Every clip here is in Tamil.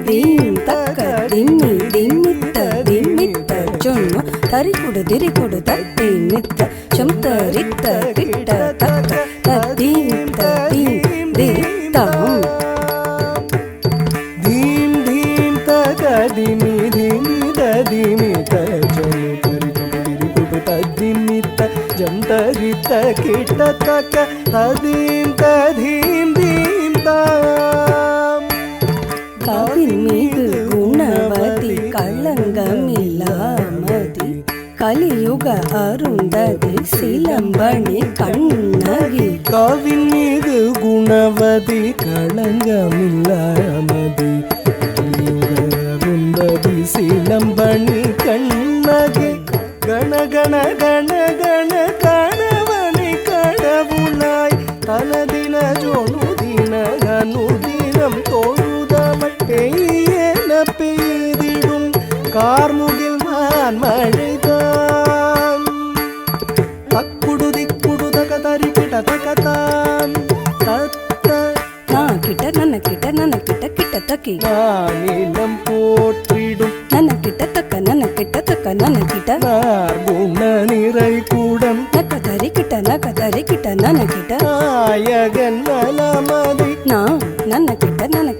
ದೀಂ ತಕ್ಕ ದಿಮ್ಮಿ ದಿಮ್ಮಿತ್ತ ದಿಮ್ಮಿತ್ತ ಚೊಣ್ಣು ತರಿಕೊಡು ದಿರಿಕೊಡು ತತ್ತಿ ನಿತ್ತ ಚುಮ್ತರಿತ್ತ ಕಿಟ್ಟ ತಕ್ಕ ತದ್ದೀಮಿತ್ತ ದೀಂ ದಿತ್ತಾಂ ಧೀಂ ಧೀಂ ತಕ ದಿಮಿ ಧಿಮಿತ ದಿಮಿತ ಚೊಣ್ಣು ತರಿಕೊಡು ದಿರಿಕೊಡು ತದ್ದಿಮಿತ್ತ ಜಂತರಿತ್ತ ಕಿಟ್ಟ ತಕ್ಕ ತದೀಂ ತಧೀಂ ದೀಂ ತಾಂ காவின் மீது குணவதி களங்கமில்லாமதி கலியுக அருந்ததி சிலம்பணி கண்ணகி காவின் மீது குணவதி களங்கமில்லாமதி கலியுக அருந்ததி சிலம்பணி கண்ணகி கண கண கண கண கணவனை கடவுளாய் தனதின ஜோனுதின அனுதினம் தோழுதவள் பெய்யென பெய்திடும் கார்முகில் மான் மழைதான் தக்குடு திக்குடு தக தரிக்கிட்ட தகதாம் தத்த நான் கிட்ட நன்ன கிட்ட நன்ன கிட்ட கிட்ட தக்கி நானிலம் போற்றிடும் நன்ன கிட்ட தக்க நன்ன கிட்ட தக்க நன்ன கிட்ட குண நிறை கூடம் நக்க தரி கிட்ட நன்ன கிட்ட நாயகன் நலமதி நான் நன்ன கிட்ட நன்ன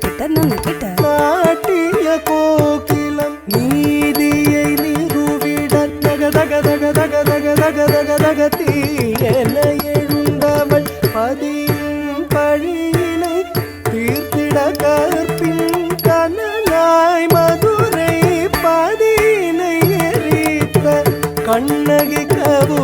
கிட்ட நாட்டிய கோகிலம் நீதியை நிறுவிட தக தக தக தக தக தக தக தக தீயன எழுந்தவள் பதியும் பழியினை தீர்த்திட கற்பின் கனலாய் மதுரை பதியினை எரித்த கண்ணகி கவு